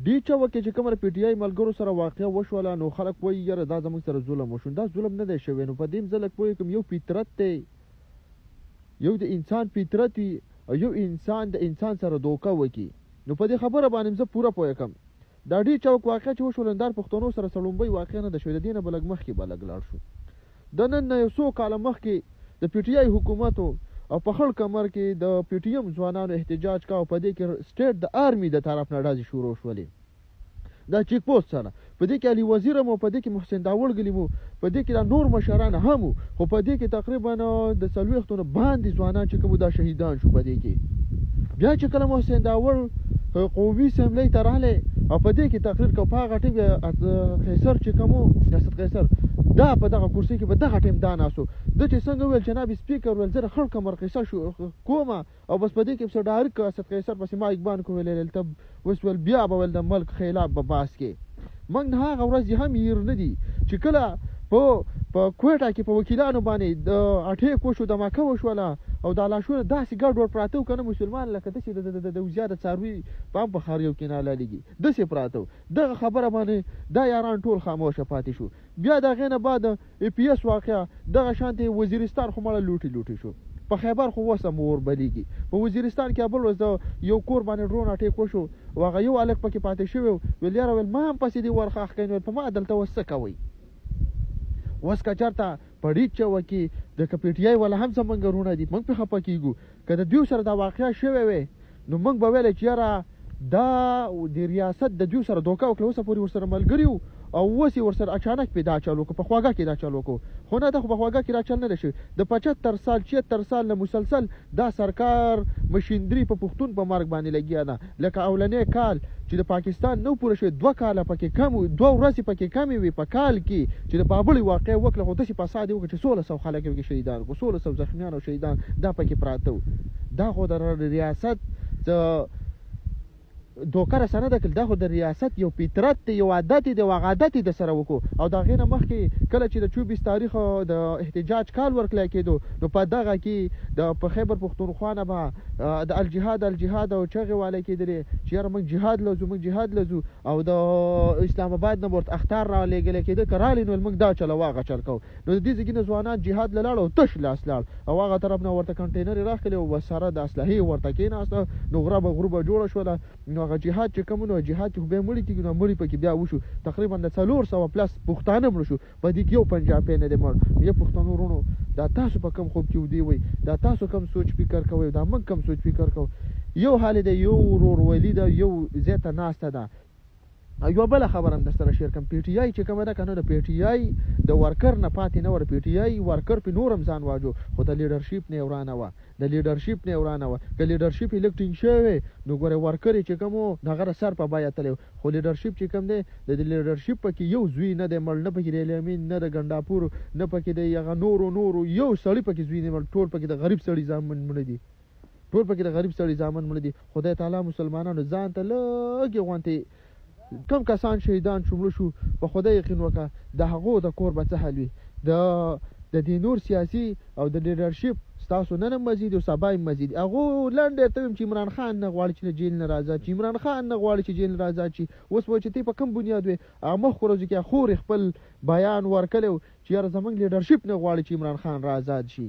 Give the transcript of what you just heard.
ډي چوک کې چې کومه پی ټی آی ملګرو سره واقعه وشوله نو خلک وایي یاره دا زموږ سره ظلم وشو. دا ظلم نه دی شوی. نو په دې زه لږ پوه کوم یو فطرت دی، یو د انسان فطرت وي او یو انسان د انسان سره دوکه وکړي. نو په دې خبره باندې زه پوره پوه کم. دا ډي چوک واقعه چې وشوله دا پښتنو سره سړومبۍ واقعه نه ده شوې. د دې نه به لږ مخکې به لږ لاړ شو. د نن نه یو څو کاله مخکې د پی ټی آی حکومتو او په خړ کمر کې د پی ټی ایم ځوانانو احتجاج کا او په دې کې سټیټ د آرمي د طرف نه ډازې شروع شولې دا چیک پوسټ سره. په دې کې علي وزیر مو، په دې کې محسن داوړګلي مو، په دې کې دا نور مشران هم وو، خو په دې کې تقریبا د 40 باندې ځوانان چې کوم دا شهیدان شو. په دې کې بیا چې کله محسن داوړ قومي اسمبلی ته راغلی او په دې کې تقریر کو په هغه ټیم قیصر چې کومو اسد قیصر دا په دغه کرسي کې په دغه ټیم دا ناسو د چې څنګه ویل جناب سپیکر ول زه خړ کمر قیصر شو کومه او بس په دې کې څو ډایرک اسد قیصر بس ما اقبان کو ویل ته وسول بیا به ول د ملک خلاف به باس کې موږ نه هغه ورځ هم ير نه دي چې کله په کوټه کې په وکیلانو باندې د اټیک وشو د ماکه وشوله او د لاشونه داسې ګډ ور پراته کنه مسلمان لکه داسې د زیاده څاروي په بخار یو کې نه لالېږي داسې پراته دغه خبره باندې دا یاران ټول خاموشه پاتې شو. بیا دغه نه بعد ای پی اس واقعا دغه شانتي وزیرستان خو مړه لوټي شو. په خیبر خو وسه مور بلیږي. په وزیرستان کې ابل ورځ یو کور باندې ډرون اټیک وشو واغه یو الک پکې پاتې شو ویل یاره ول ما هم پسې دی ورخاخ کین په ما دلته وسه کوي وس کا چرته پړی چوکي د کپټیای ولا هم سمنګرونه دي موږ په خپه کیګو کله دیو سره دا واقعیا شوه وي نو موږ به ویل چې یاره دا د ریاست د دیو سره دوکا وکړو اوسه پوری ورسره ملګریو او وسی ورسره اچانک پیدا چالو کو په خواګه کې دا چالو کو خو نه د خو په خواګه کې را چل نه شي د 75 سال 76 سال نه مسلسل دا سرکار مشیندري په پښتون په مرګ باندې لګیا نه لکه اولنې کال چې د پاکستان نو پوره شوی 2 کاله پکې کم 2 ورځې پکې کمی وي په کال کې چې د بابړي واقع وکړه خو د شي فساد وکړي چې 1600 خلک کې شهیدان کو 1600 زخمیان او شهیدان دا پکې پراته دا خو د ریاست دوکره سره د دا خو د ریاست یو فطرت دی یو عادت دی او عادت د سره وکړو او دا غینه مخکې کله چې د 24 تاریخ د احتجاج کال ورکړل کېدو نو په دغه کې د په خیبر پښتونخوا نه به د الجهاد او چغې والے کېدل چې یاره موږ جهاد لزو او د اسلام آباد نه ورته اختار را لېږل کېده کرالی نو موږ دا چل واغه چل کو نو د دې ځګینه ځوانان جهاد لاړ او تش لاس لاړ او هغه طرف نه ورته کنټینر راخلي او وسره د اسلحې ورته کېناسته نو غربه جوړه شوله نو هغه جهاد چې کوم نو جهاد چې به مړی کېږي نو مړی پکې بیا وشو تقریبا د 400 پلس پښتانه مړ شو په دې کې یو پنجابی نه دی مړ یو پښتنو ورونو دا تاسو په کم خوب کې ودی وي دا تاسو کم سوچ فکر کوئ دا موږ کم سوچ فکر کوو یو حال دی یو ورور ولی دا یو زیاته ناسته ده. یو بل خبر هم درسره شیر کوم پی ټی آی چې کومه ده کنه د پی ټی آی د ورکر نه پاتې نه ور پی ټی آی ورکر په نورم ځان واجو خو د لیډرشپ نه ورانه و د لیډرشپ نه ورانه و ک لیډرشپ الکټینګ شوی نو ګوره ورکر چې کومو دغه سر په بیا تل خو لیډرشپ چې کوم دی د لیډرشپ کې یو زوی نه دی مړ نه پکې لیمین نه د ګنداپور نه پکې د یغه نورو یو سړی پکې زوی نه مړ ټول پکې د غریب سړی ځامن مړ دي ټول پکې د غریب سړی ځامن مړ دي. خدای تعالی مسلمانانو ځان ته لږه غونته کم کسان شهیدان شمول شو په خدای یقین وکړه د هغو د کور به څه حل وي د دې نور سیاسي او د لیډرشپ ستاسو نن مزید او سبا مزید هغه لنډ ته چې عمران خان نه غواړي چې جیل نه راځي چې عمران خان نه غواړي چې جیل راځي چې اوس و چې په کوم بنیاد وي مخ خروج کې خور خپل بیان ورکړو چې زمونږ لیډرشپ نه غواړي چې عمران خان راځي شي